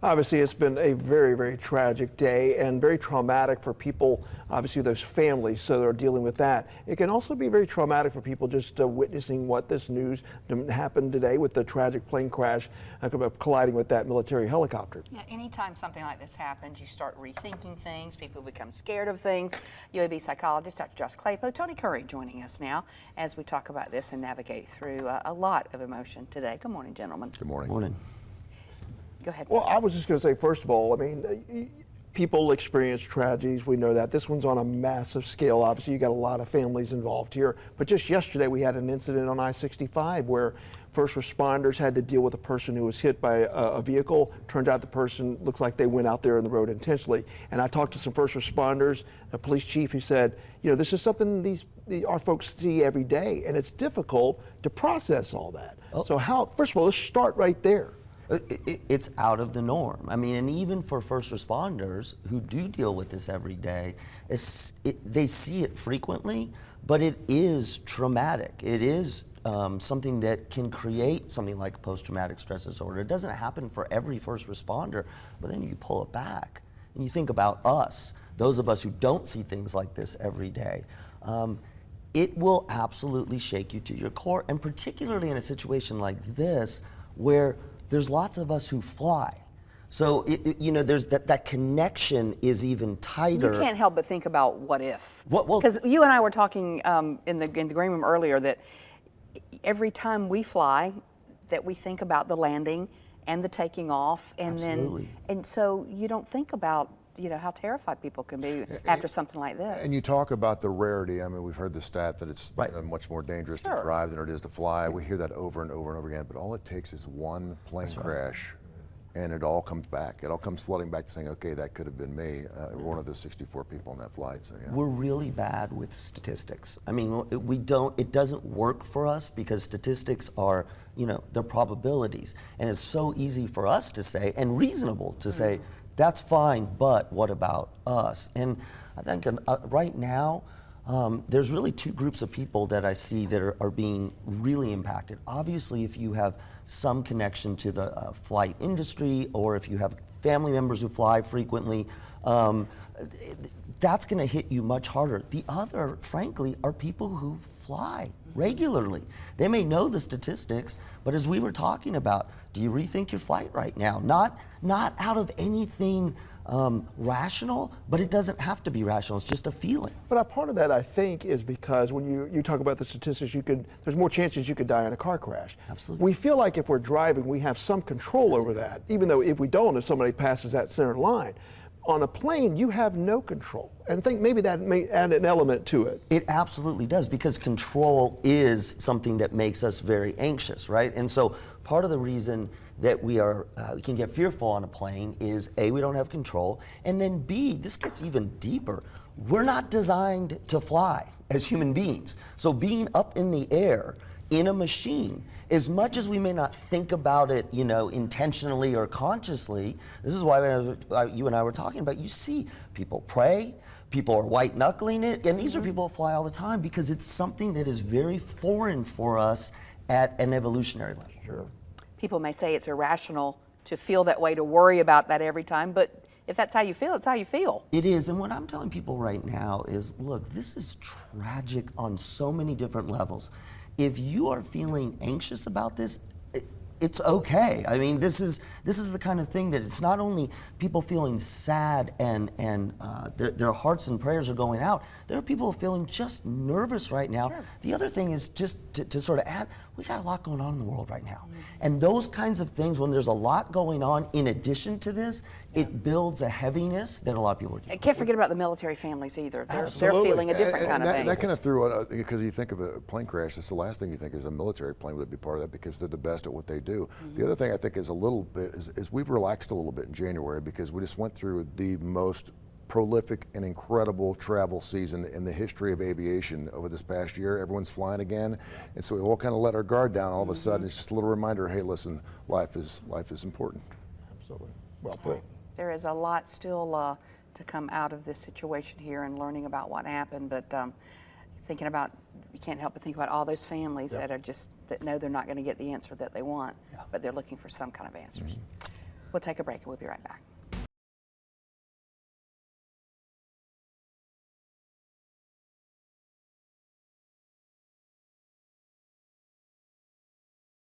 Obviously, it's been a very, very tragic day and very traumatic for people, obviously those families, so they're dealing with that. It can also be very traumatic for people just witnessing what this news happened today with the tragic plane crash colliding with that military helicopter. Yeah, anytime something like this happens, you start rethinking things, people become scared of things. UAB psychologist Dr. Josh Klapow, Tony Kurre joining us now as we talk about this and navigate through a lot of emotion today. Good morning, gentlemen. Good morning. Morning. Go ahead. Well, I was just going to say, first of all, I mean, people experience tragedies. We know that. This one's on a massive scale. Obviously, you got a lot of families involved here. But just yesterday, we had an incident on I-65 where first responders had to deal with a person who was hit by a vehicle. Turned out the person looks like they went out there on the road intentionally. And I talked to some first responders, a police chief who said, you know, this is something our folks see every day, and it's difficult to process all that. Oh. So first of all, let's start right there. It's out of the norm. I mean, and even for first responders who do deal with this every day, they see it frequently, but it is traumatic. It is something that can create something like post-traumatic stress disorder. It doesn't happen for every first responder, but then you pull it back and you think about us, those of us who don't see things like this every day. It will absolutely shake you to your core, and particularly in a situation like this where there's lots of us who fly. So, you know, there's that connection is even tighter. You can't help but think about what if. Well, because you and I were talking in the green room earlier that every time we fly, that we think about the landing and the taking off, and Absolutely. and so you don't think about, you know, how terrified people can be after something like this. And you talk about the rarity. I mean, we've heard the stat that it's Right. much more dangerous Sure. to drive than it is to fly. We hear that over and over and over again, but all it takes is one plane crash and it all comes back. It all comes flooding back to saying, okay, that could have been me, one of the 64 people on that flight. So, yeah. We're really bad with statistics. I mean, it doesn't work for us because statistics are, you know, they're probabilities. And it's so easy for us to say, and reasonable to say, that's fine, but what about us? And I think right now, there's really two groups of people that I see that are being really impacted. Obviously, if you have some connection to the flight industry, or if you have family members who fly frequently, that's going to hit you much harder. The other, frankly, are people who fly regularly. They may know the statistics, but as we were talking about, do you rethink your flight right now? Not out of anything rational, but it doesn't have to be rational. It's just a feeling. But a part of that, I think, is because when you talk about the statistics, there's more chances you could die in a car crash. Absolutely. We feel like if we're driving, we have some control over that, even though if we don't, if somebody passes that center line. On a plane, you have no control. And I think maybe that may add an element to it. It absolutely does, because control is something that makes us very anxious, right? And so part of the reason that we can get fearful on a plane is A, we don't have control, and then B, this gets even deeper. We're not designed to fly as human beings. So being up in the air in a machine, as much as we may not think about it, you know, intentionally or consciously, this is why you and I were talking about, you see people pray, people are white knuckling it, and these are people who fly all the time because it's something that is very foreign for us at an evolutionary level. Sure. People may say it's irrational to feel that way, to worry about that every time, but if that's how you feel, it's how you feel. It is, and what I'm telling people right now is, look, this is tragic on so many different levels. If you are feeling anxious about this, it's okay. I mean, this is the kind of thing that it's not only people feeling sad and their hearts and prayers are going out. There are people feeling just nervous right now. Sure. The other thing is just to sort of add, we got a lot going on in the world right now. And those kinds of things, when there's a lot going on in addition to this, it builds a heaviness that a lot of people are dealing with. Can't forget about the military families either. They're Absolutely. feeling a different kind of that, angst. that kind of threw it, because you think of a plane crash, that's the last thing you think is a military plane would be part of that, because they're the best at what they do. The other thing I think is a little bit, is we've relaxed a little bit in January because we just went through the most prolific and incredible travel season in the history of aviation over this past year. Everyone's flying again, and so we all kind of let our guard down all of a sudden. It's just a little reminder, hey, listen, life is important. Absolutely. Well put. There is a lot still to come out of this situation here and learning about what happened, but thinking about, you can't help but think about all those families that are that know they're not going to get the answer that they want, but they're looking for some kind of answers. We'll take a break and we'll be right back.